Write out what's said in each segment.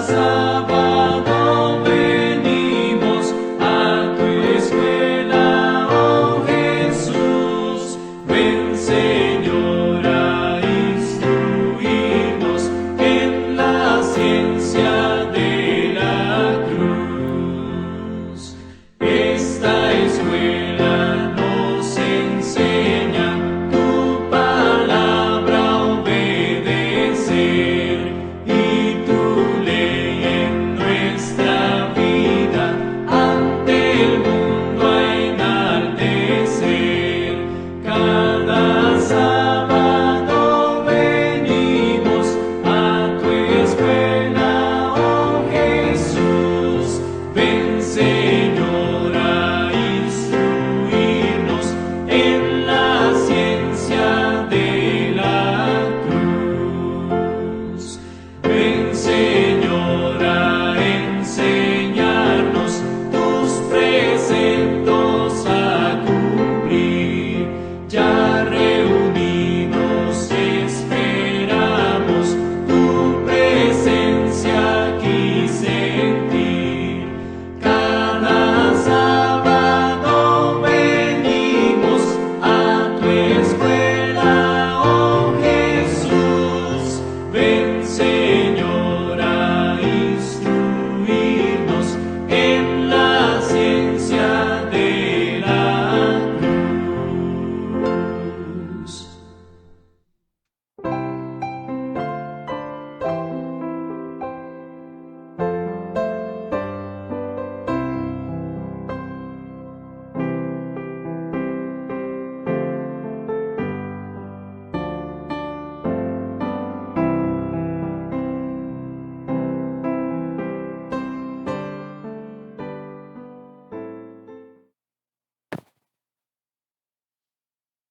sábado venimos a tu escuela, oh Jesús. Ven, Señor, a instruirnos en la ciencia de la cruz. Esta escuela nos enseña tu palabra a obedecer y tu ley en nuestra vida ante el mundo a enaltecer. Cada sábado venimos a tu escuela, oh Jesús. Ven, Señor, a instruirnos en la ciencia de la cruz. Ven, Señor, a enseñarnos tus preceptos a cumplir. Ya reunidos esperamos tu presencia aquí sentir. Cada sábado venimos a tu escuela, oh Jesús. Ven, Señor, a instruirnos en la ciencia de la cruz.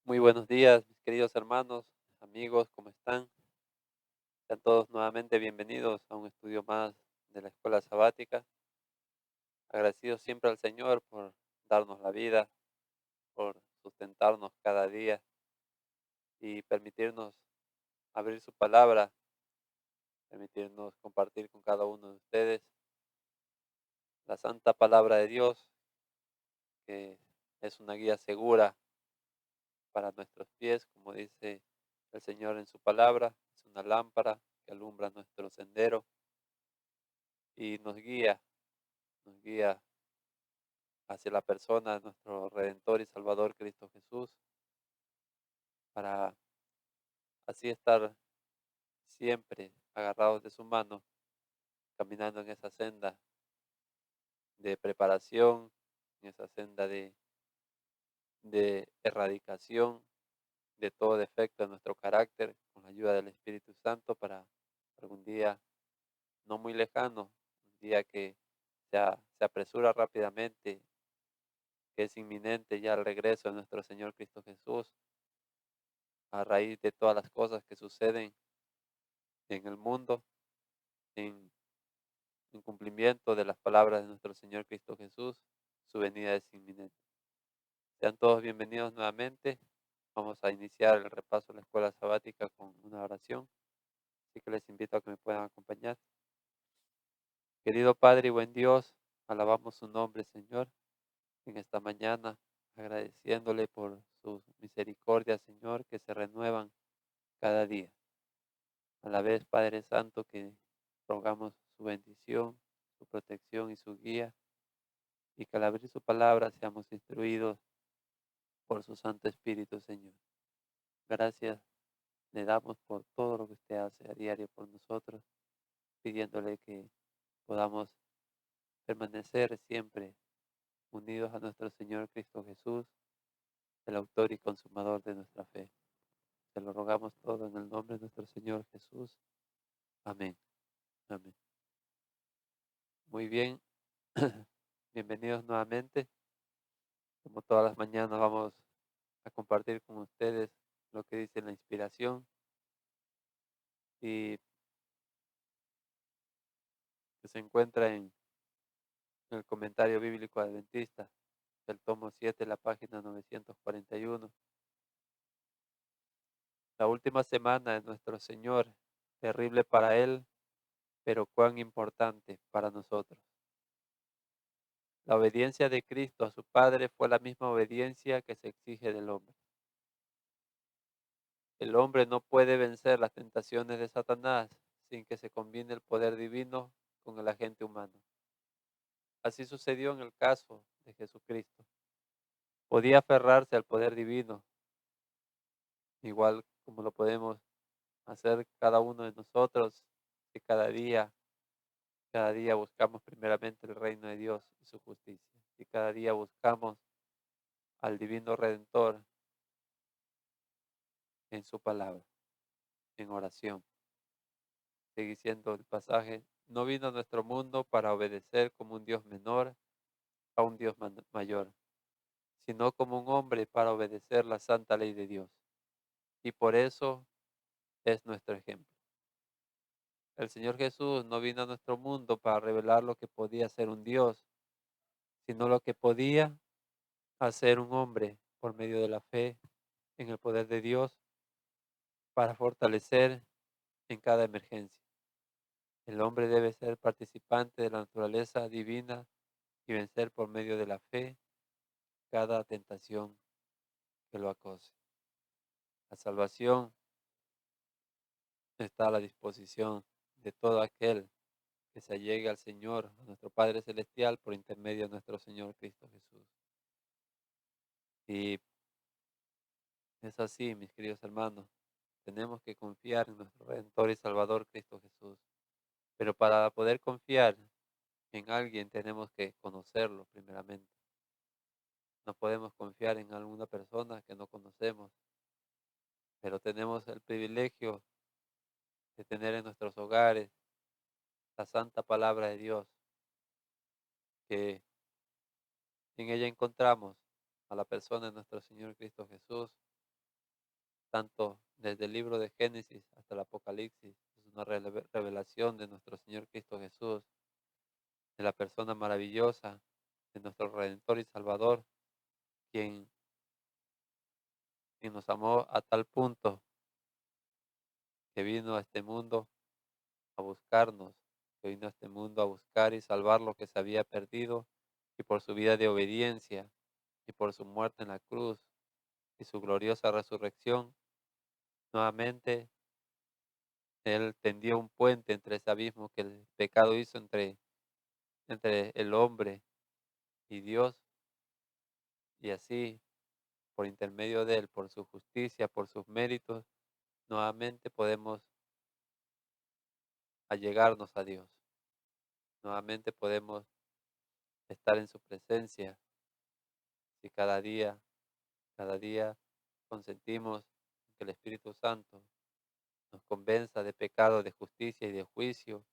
Muy buenos días, mis queridos hermanos, amigos, ¿cómo están? Sean todos nuevamente bienvenidos a un estudio más de la escuela sabática. Agradecidos siempre al Señor por darnos la vida, por sustentarnos cada día y permitirnos abrir su palabra, permitirnos compartir con cada uno de ustedes la santa palabra de Dios, que es una guía segura para nuestros pies, como dice el Señor en su palabra, es una lámpara que alumbra nuestro sendero y nos guía hacia la persona de nuestro Redentor y Salvador Cristo Jesús, para así estar siempre agarrados de su mano, caminando en esa senda de preparación, en esa senda de erradicación de todo defecto de nuestro carácter, con la ayuda del Espíritu Santo, para algún día no muy lejano, un día que se apresura rápidamente, que es inminente ya el regreso de nuestro Señor Cristo Jesús, a raíz de todas las cosas que suceden en el mundo, en, en cumplimiento de las palabras de nuestro Señor Cristo Jesús. Su venida es inminente. Sean todos bienvenidos nuevamente. Vamos a iniciar el repaso de la escuela sabática con una oración, así que les invito a que me puedan acompañar. Querido Padre y buen Dios, alabamos su nombre, Señor, en esta mañana, agradeciéndole por sus misericordias, Señor, que se renuevan cada día. A la vez, Padre Santo, que rogamos su bendición, su protección y su guía, y que al abrir su palabra seamos instruidos por su Santo Espíritu, Señor. Gracias le damos por todo lo que usted hace a diario por nosotros, pidiéndole que podamos permanecer siempre unidos a nuestro Señor Cristo Jesús, el autor y consumador de nuestra fe. Te lo rogamos todo en el nombre de nuestro Señor Jesús. Amén. Amén. Muy bien. Bienvenidos nuevamente. Como todas las mañanas vamos a compartir con ustedes lo que dice la inspiración y que se encuentra en el comentario bíblico adventista del tomo 7, la página 941. La última semana de nuestro Señor, terrible para Él, pero cuán importante para nosotros. La obediencia de Cristo a su Padre fue la misma obediencia que se exige del hombre. El hombre no puede vencer las tentaciones de Satanás sin que se combine el poder divino con el agente humano. Así sucedió en el caso de Jesucristo. Podía aferrarse al poder divino, igual como lo podemos hacer cada uno de nosotros, que cada día buscamos primeramente el reino de Dios y su justicia. Y cada día buscamos al divino Redentor en su palabra, en oración. Sigue diciendo el pasaje, no vino a nuestro mundo para obedecer como un Dios menor a un Dios mayor, sino como un hombre para obedecer la santa ley de Dios. Y por eso es nuestro ejemplo. El Señor Jesús no vino a nuestro mundo para revelar lo que podía ser un Dios, sino lo que podía hacer un hombre por medio de la fe en el poder de Dios para fortalecer en cada emergencia. El hombre debe ser participante de la naturaleza divina y vencer por medio de la fe cada tentación que lo acose. La salvación está a la disposición de todo aquel que se allegue al Señor, a nuestro Padre Celestial, por intermedio de nuestro Señor Cristo Jesús. Y es así, mis queridos hermanos, tenemos que confiar en nuestro Redentor y Salvador Cristo Jesús. Pero para poder confiar en alguien tenemos que conocerlo primeramente. No podemos confiar en alguna persona que no conocemos, pero tenemos el privilegio de tener en nuestros hogares la santa palabra de Dios, que en ella encontramos a la persona de nuestro Señor Cristo Jesús, tanto desde el libro de Génesis hasta el Apocalipsis. Es una revelación de nuestro Señor Cristo Jesús, de la persona maravillosa, de nuestro Redentor y Salvador, quien, quien nos amó a tal punto que vino a este mundo a buscarnos, que vino a este mundo a buscar y salvar lo que se había perdido, y por su vida de obediencia y por su muerte en la cruz y su gloriosa resurrección, nuevamente Él tendió un puente entre ese abismo que el pecado hizo entre el hombre y Dios, y así, por intermedio de Él, por su justicia, por sus méritos, nuevamente podemos allegarnos a Dios. Nuevamente podemos estar en su presencia si cada día consentimos que el Espíritu Santo nos convenza de pecado, de justicia y de juicio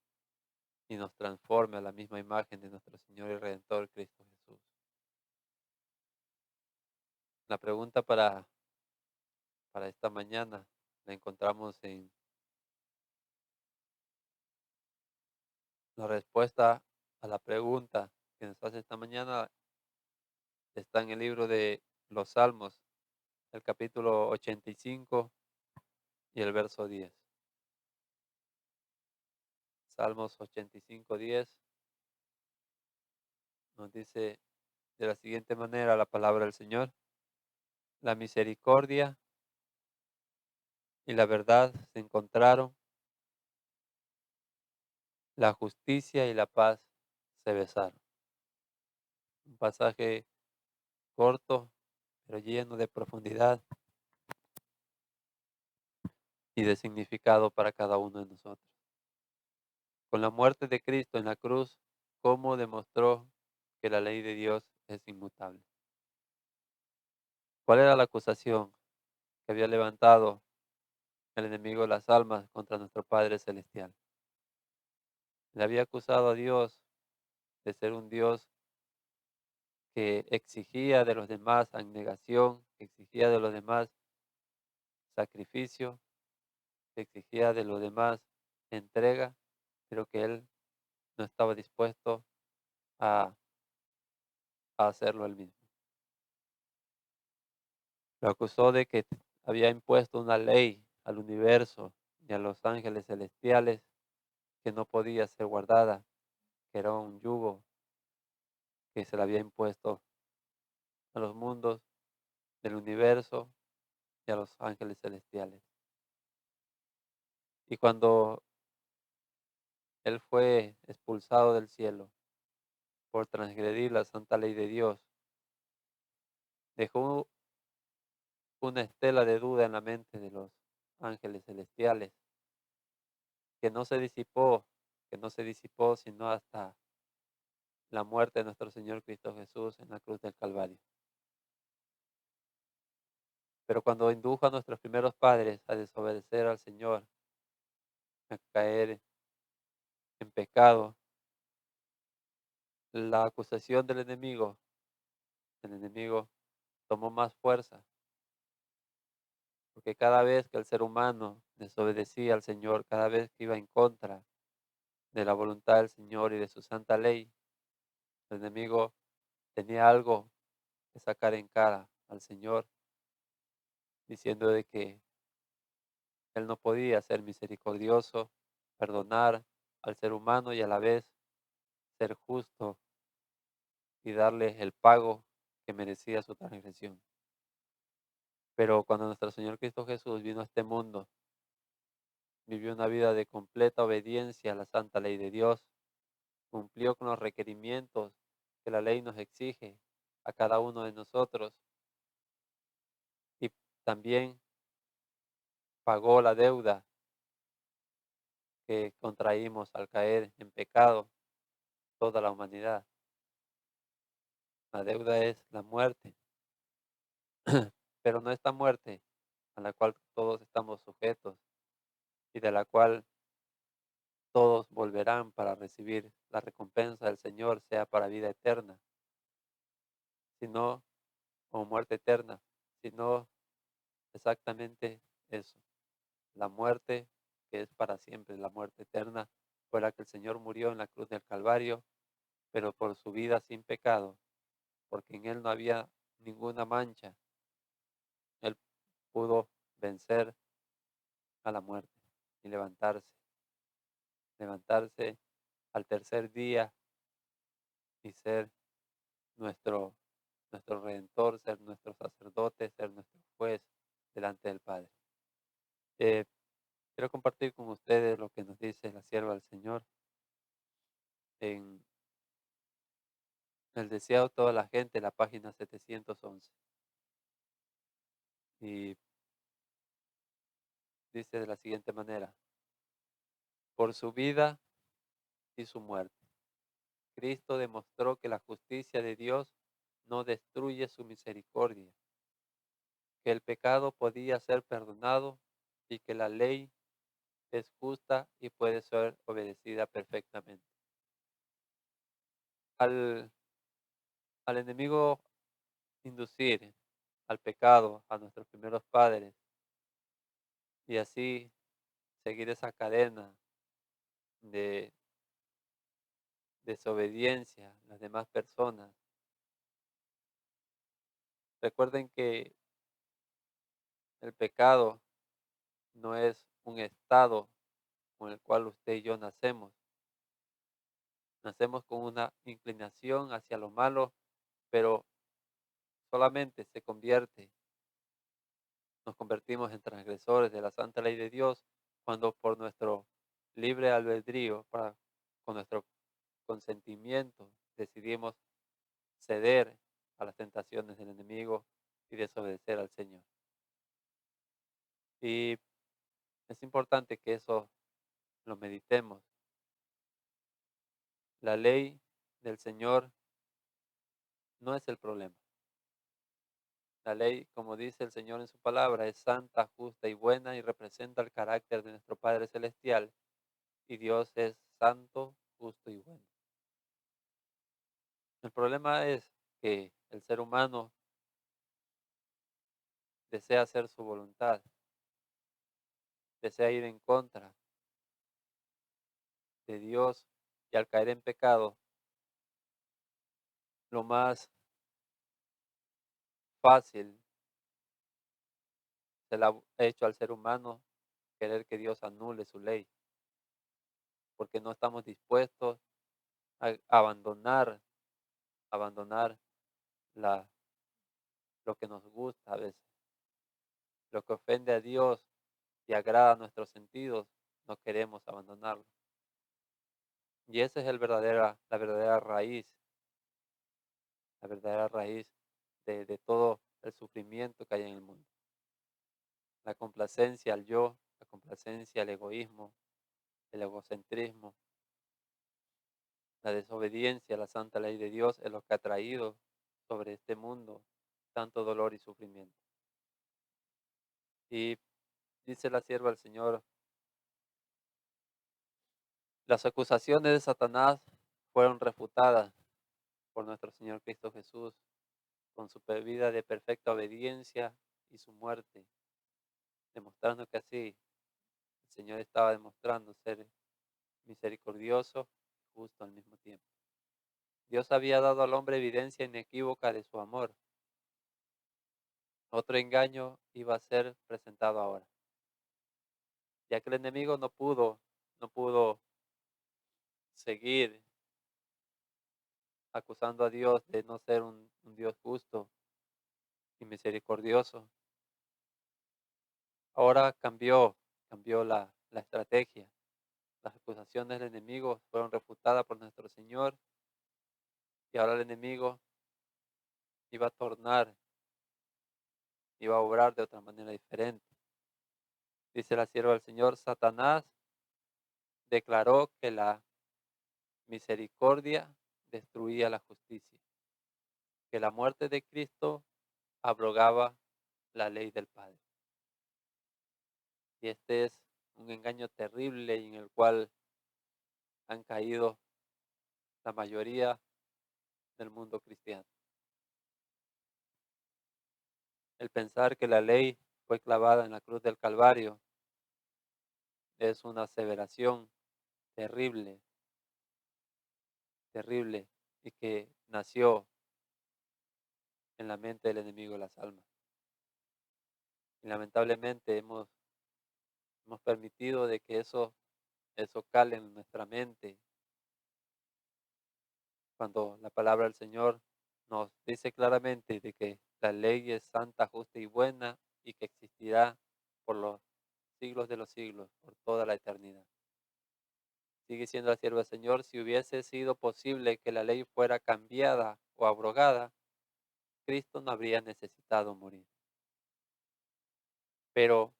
y nos transforme a la misma imagen de nuestro Señor y Redentor Cristo Jesús. La pregunta para esta mañana la encontramos en la respuesta a la pregunta que nos hace esta mañana. Está en el libro de los Salmos, el capítulo 85 y el verso 10. Salmos 85:10 nos dice de la siguiente manera la palabra del Señor: la misericordia y la verdad se encontraron, la justicia y la paz se besaron. Un pasaje corto, pero lleno de profundidad y de significado para cada uno de nosotros. Con la muerte de Cristo en la cruz, ¿cómo demostró que la ley de Dios es inmutable? ¿Cuál era la acusación que había levantado el enemigo de las almas contra nuestro Padre Celestial? Le había acusado a Dios de ser un Dios que exigía de los demás abnegación, que exigía de los demás sacrificio, que exigía de los demás entrega, pero que Él no estaba dispuesto a, a hacerlo Él mismo. Lo acusó de que había impuesto una ley al universo y a los ángeles celestiales que no podía ser guardada, que era un yugo que se le había impuesto a los mundos del universo y a los ángeles celestiales. Y cuando él fue expulsado del cielo por transgredir la santa ley de Dios, dejó una estela de duda en la mente de los ángeles celestiales, que no se disipó, que no se disipó sino hasta la muerte de nuestro Señor Cristo Jesús en la cruz del Calvario. Pero cuando indujo a nuestros primeros padres a desobedecer al Señor, a caer en pecado, la acusación del enemigo, el enemigo tomó más fuerza, porque cada vez que el ser humano desobedecía al Señor, cada vez que iba en contra de la voluntad del Señor y de su santa ley, el enemigo tenía algo que sacar en cara al Señor, diciendo de que él no podía ser misericordioso, perdonar al ser humano y a la vez ser justo y darle el pago que merecía su transgresión. Pero cuando nuestro Señor Cristo Jesús vino a este mundo, vivió una vida de completa obediencia a la santa ley de Dios, cumplió con los requerimientos que la ley nos exige a cada uno de nosotros y también pagó la deuda que contraímos al caer en pecado toda la humanidad. La deuda es la muerte, pero no esta muerte a la cual todos estamos sujetos y de la cual todos volverán para recibir la recompensa del Señor, sea para vida eterna, sino o muerte eterna, sino exactamente eso, la muerte que es para siempre, la muerte eterna, fue la que el Señor murió en la cruz del Calvario, pero por su vida sin pecado, porque en Él no había ninguna mancha, Él pudo vencer a la muerte y levantarse al tercer día y ser nuestro, nuestro redentor, ser nuestro sacerdote, ser nuestro juez delante del Padre. Eh, Quiero compartir con ustedes lo que nos dice la sierva del Señor en El deseado de toda la gente, la página 711. Y dice de la siguiente manera: por su vida y su muerte, Cristo demostró que la justicia de Dios no destruye su misericordia, que el pecado podía ser perdonado y que la ley es justa y puede ser obedecida perfectamente. Al, al enemigo inducir al pecado a nuestros primeros padres y así seguir esa cadena de desobediencia a las demás personas. Recuerden que el pecado no es un estado con el cual usted y yo nacemos. Nacemos con una inclinación hacia lo malo, pero solamente nos convertimos en transgresores de la santa ley de Dios cuando por nuestro libre albedrío, con nuestro consentimiento, decidimos ceder a las tentaciones del enemigo y desobedecer al Señor. Y es importante que eso lo meditemos. La ley del Señor no es el problema. La ley, como dice el Señor en su palabra, es santa, justa y buena y representa el carácter de nuestro Padre Celestial. Y Dios es santo, justo y bueno. El problema es que el ser humano desea hacer su voluntad, desea ir en contra de Dios y al caer en pecado, lo más fácil se le ha hecho al ser humano querer que Dios anule su ley, porque no estamos dispuestos a abandonar la, lo que nos gusta a veces, lo que ofende a Dios y agrada a nuestros sentidos, no queremos abandonarlo. Y esa es la verdadera raíz de todo el sufrimiento que hay en el mundo. La complacencia al yo, la complacencia al egoísmo, el egocentrismo, la desobediencia a la santa ley de Dios es lo que ha traído sobre este mundo tanto dolor y sufrimiento. Y dice la sierva del Señor, las acusaciones de Satanás fueron refutadas por nuestro Señor Cristo Jesús con su vida de perfecta obediencia y su muerte, demostrando que así el Señor estaba demostrando ser misericordioso y justo al mismo tiempo. Dios había dado al hombre evidencia inequívoca de su amor. Otro engaño iba a ser presentado ahora, ya que el enemigo no pudo seguir acusando a Dios de no ser un Dios justo y misericordioso. Ahora cambió la estrategia. Las acusaciones del enemigo fueron refutadas por nuestro Señor y ahora el enemigo iba a tornar, iba a obrar de otra manera diferente. Dice la sierva del Señor, Satanás declaró que la misericordia destruía la justicia, que la muerte de Cristo abrogaba la ley del Padre. Y este es un engaño terrible en el cual han caído la mayoría del mundo cristiano. El pensar que la ley fue clavada en la cruz del Calvario es una aseveración terrible, terrible, y que nació en la mente del enemigo de las almas. Y lamentablemente hemos permitido de que eso cale en nuestra mente cuando la palabra del Señor nos dice claramente de que la ley es santa, justa y buena y que existirá por los siglos de los siglos, por toda la eternidad. Sigue siendo la sierva del Señor, si hubiese sido posible que la ley fuera cambiada o abrogada, Cristo no habría necesitado morir. Pero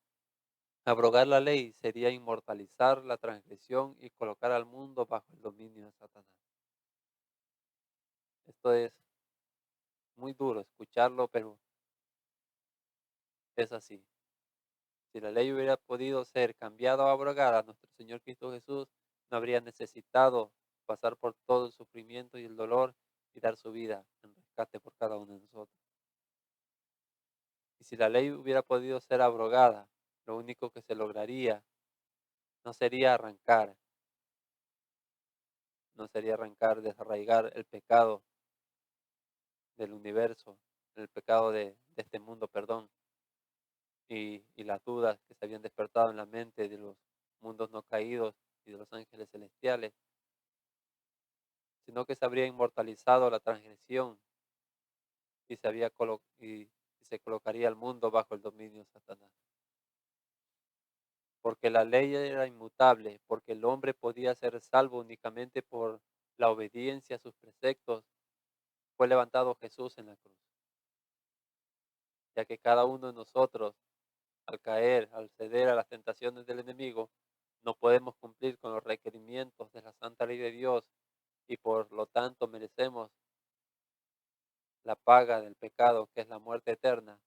abrogar la ley sería inmortalizar la transgresión y colocar al mundo bajo el dominio de Satanás. Esto es muy duro escucharlo, pero es así. Si la ley hubiera podido ser cambiada o abrogada, nuestro Señor Cristo Jesús no habría necesitado pasar por todo el sufrimiento y el dolor y dar su vida en rescate por cada uno de nosotros. Y si la ley hubiera podido ser abrogada, lo único que se lograría no sería arrancar, no sería arrancar, desarraigar el pecado del universo, el pecado de este mundo, perdón, y las dudas que se habían despertado en la mente de los mundos no caídos y de los ángeles celestiales, sino que se habría inmortalizado la transgresión y y se colocaría el mundo bajo el dominio de Satanás. Porque la ley era inmutable, porque el hombre podía ser salvo únicamente por la obediencia a sus preceptos, fue levantado Jesús en la cruz, ya que cada uno de nosotros, al caer, al ceder a las tentaciones del enemigo, no podemos cumplir con los requerimientos de la santa ley de Dios y por lo tanto merecemos la paga del pecado, que es la muerte eterna.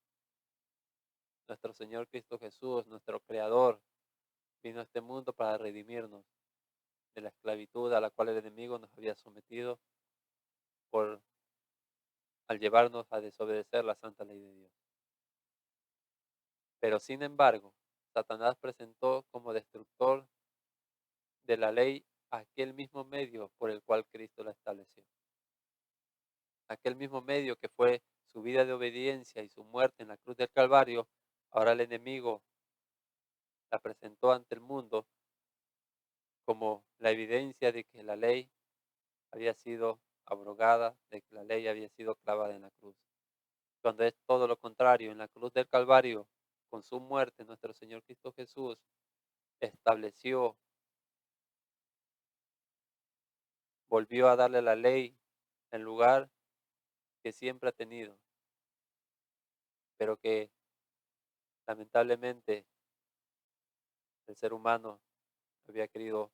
Nuestro Señor Cristo Jesús, nuestro Creador, vino a este mundo para redimirnos de la esclavitud a la cual el enemigo nos había sometido por al llevarnos a desobedecer la santa ley de Dios. Pero sin embargo, Satanás presentó como destructor de la ley aquel mismo medio por el cual Cristo la estableció. Aquel mismo medio que fue su vida de obediencia y su muerte en la cruz del Calvario, ahora el enemigo la presentó ante el mundo como la evidencia de que la ley había sido abrogada, de que la ley había sido clavada en la cruz. Cuando es todo lo contrario, en la cruz del Calvario, con su muerte, nuestro Señor Cristo Jesús estableció, volvió a darle la ley el lugar que siempre ha tenido, pero que lamentablemente el ser humano había querido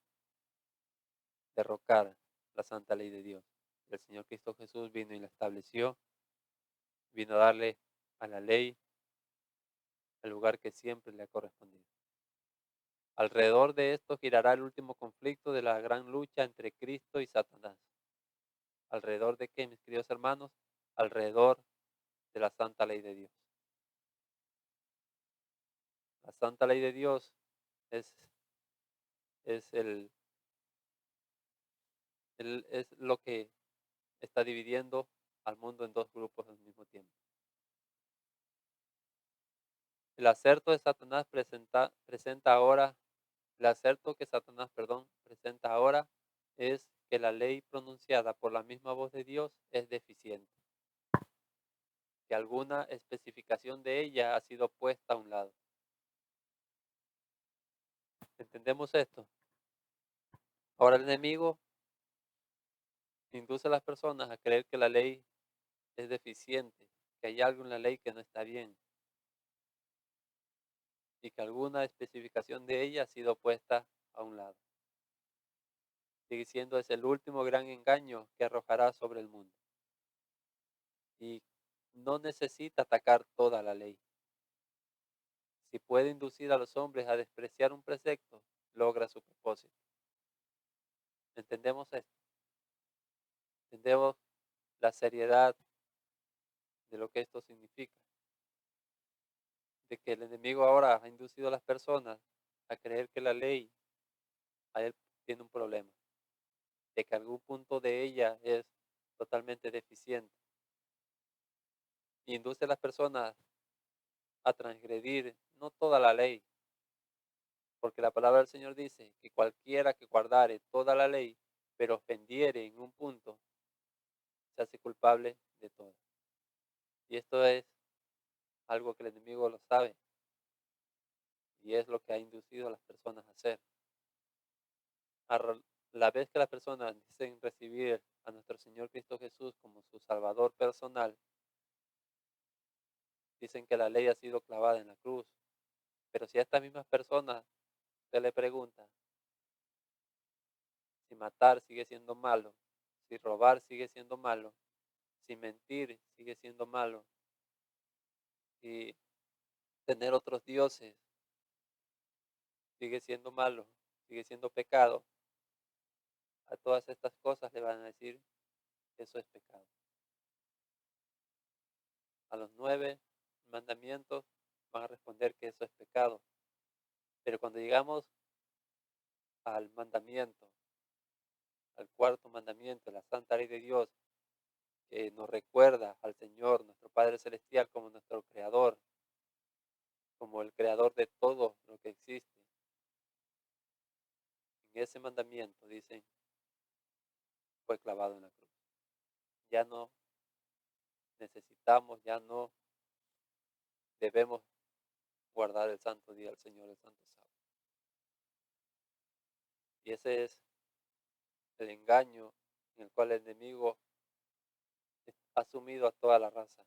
derrocar la santa ley de Dios. El Señor Cristo Jesús vino y la estableció, vino a darle a la ley el lugar que siempre le ha correspondido. Alrededor de esto girará el último conflicto de la gran lucha entre Cristo y Satanás. ¿Alrededor de qué, mis queridos hermanos? Alrededor de la santa ley de Dios. La santa ley de Dios es, es, es lo que está dividiendo al mundo en dos grupos al mismo tiempo. El acerto de Satanás presenta ahora, el acerto que Satanás, perdón, presenta ahora es que la ley pronunciada por la misma voz de Dios es deficiente, que alguna especificación de ella ha sido puesta a un lado. ¿Entendemos esto? Ahora el enemigo induce a las personas a creer que la ley es deficiente, que hay algo en la ley que no está bien y que alguna especificación de ella ha sido puesta a un lado. Sigue siendo es el último gran engaño que arrojará sobre el mundo. Y no necesita atacar toda la ley. Si puede inducir a los hombres a despreciar un precepto, logra su propósito. ¿Entendemos esto? ¿Entendemos la seriedad de lo que esto significa? De que el enemigo ahora ha inducido a las personas a creer que la ley a él tiene un problema, de que algún punto de ella es totalmente deficiente. Induce a las personas a transgredir no toda la ley, porque la palabra del Señor dice que cualquiera que guardare toda la ley, pero ofendiere en un punto, se hace culpable de todo. Y esto es algo que el enemigo lo sabe y es lo que ha inducido a las personas a hacer. A la vez que las personas dicen recibir a nuestro Señor Cristo Jesús como su Salvador personal, dicen que la ley ha sido clavada en la cruz. Pero si a estas mismas personas se le pregunta si matar sigue siendo malo, si robar sigue siendo malo, si mentir sigue siendo malo, si tener otros dioses sigue siendo malo, sigue siendo pecado, a todas estas cosas le van a decir que eso es pecado. A los 9 mandamientos van a responder que eso es pecado. Pero cuando llegamos al mandamiento, al cuarto mandamiento, la santa ley de Dios, que nos recuerda al Señor, nuestro Padre Celestial, como nuestro Creador, como el Creador de todo lo que existe. En ese mandamiento dicen, fue clavado en la cruz. Ya no necesitamos, ya no debemos guardar el santo día del Señor, el santo sábado. Y ese es el engaño en el cual el enemigo ha sumido a toda la raza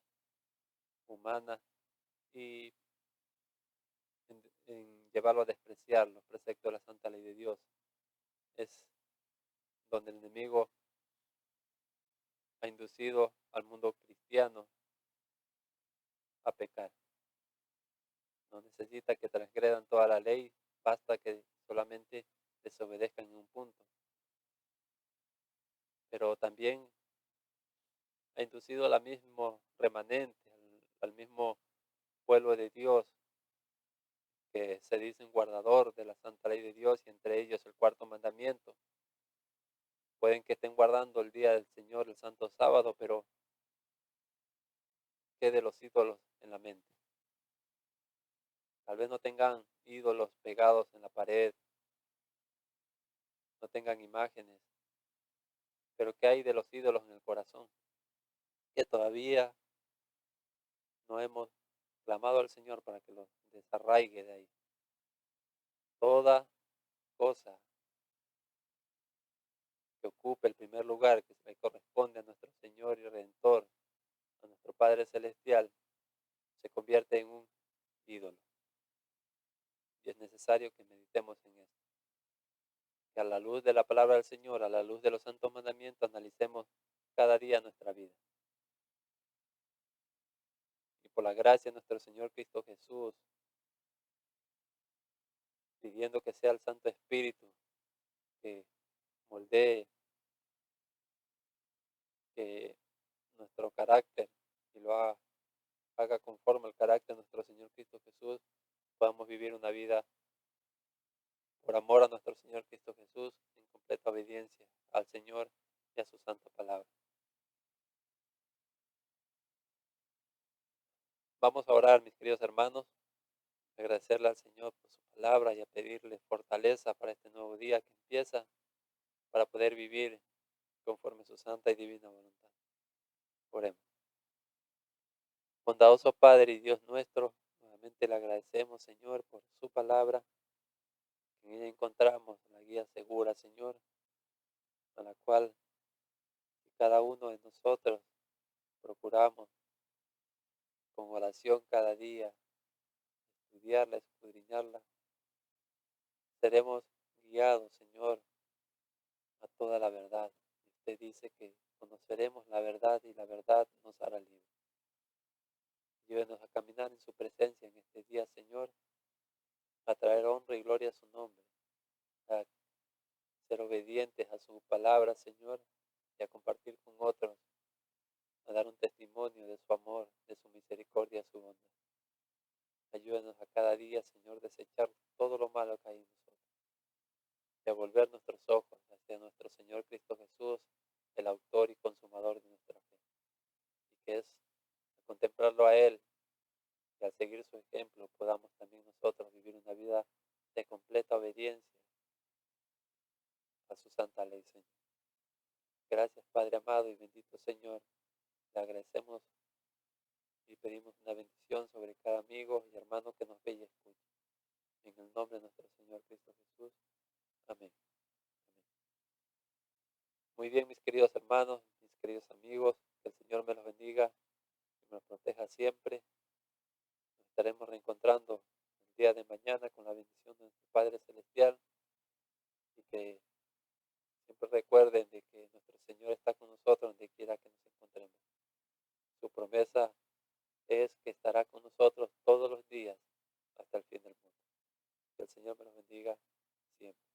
humana y en llevarlo a despreciar los preceptos de la santa ley de Dios. Es donde el enemigo ha inducido al mundo cristiano a pecar. No necesita que transgredan toda la ley, basta que solamente desobedezcan en un punto. Pero también ha inducido al mismo remanente, al mismo pueblo de Dios, que se dicen guardador de la santa ley de Dios y entre ellos el cuarto mandamiento. Pueden que estén guardando el día del Señor, el santo sábado, pero ¿qué de los ídolos en la mente? Tal vez no tengan ídolos pegados en la pared, no tengan imágenes. Pero ¿qué hay de los ídolos en el corazón? Que todavía no hemos clamado al Señor para que los desarraigue de ahí. Toda cosa que ocupe el primer lugar que le corresponde a nuestro Señor y Redentor, a nuestro Padre Celestial, se convierte en un ídolo. Y es necesario que meditemos en esto. Que a la luz de la palabra del Señor, a la luz de los santos mandamientos, analicemos cada día nuestra vida. Y por la gracia de nuestro Señor Cristo Jesús, pidiendo que sea el Santo Espíritu que moldee, que nuestro carácter y haga conforme al carácter de nuestro Señor Cristo Jesús, podamos vivir una vida por amor a nuestro Señor Cristo Jesús, en completa obediencia al Señor y a su santa palabra. Vamos a orar, mis queridos hermanos, agradecerle al Señor por su palabra y a pedirle fortaleza para este nuevo día que empieza, para poder vivir conforme a su santa y divina voluntad. Oremos. Bondadoso Padre y Dios nuestro, nuevamente le agradecemos, Señor, por su palabra. En ella encontramos la guía segura, Señor, a la cual cada uno de nosotros procuramos con oración cada día estudiarla, escudriñarla. Seremos guiados, Señor, a toda la verdad. Usted dice que conoceremos la verdad y la verdad nos hará libres. Llévenos a caminar en su presencia en este día, Señor, a traer honra y gloria a su nombre, a ser obedientes a su palabra, Señor, y a compartir con otros, a dar un testimonio de su amor, de su misericordia, su bondad. Ayúdanos a cada día, Señor, desechar todo lo malo que hay en nosotros y a volver nuestros ojos hacia nuestro Señor Cristo Jesús, el autor y consumador de nuestra fe, y que es a contemplarlo a Él y al seguir su ejemplo podamos también nosotros vivir una vida de completa obediencia a su santa ley, Señor. Gracias, Padre amado y bendito Señor. Le agradecemos y pedimos una bendición sobre cada amigo y hermano que nos ve y escucha. En el nombre de nuestro Señor Cristo Jesús. Amén. Amén. Muy bien, mis queridos hermanos, mis queridos amigos, que el Señor me los bendiga y me los proteja siempre. Nos estaremos reencontrando el día de mañana con la bendición de nuestro Padre Celestial y que siempre recuerden de que nuestro Señor está con nosotros donde quiera que nos encontremos. Su promesa es que estará con nosotros todos los días hasta el fin del mundo. Que el Señor me los bendiga siempre.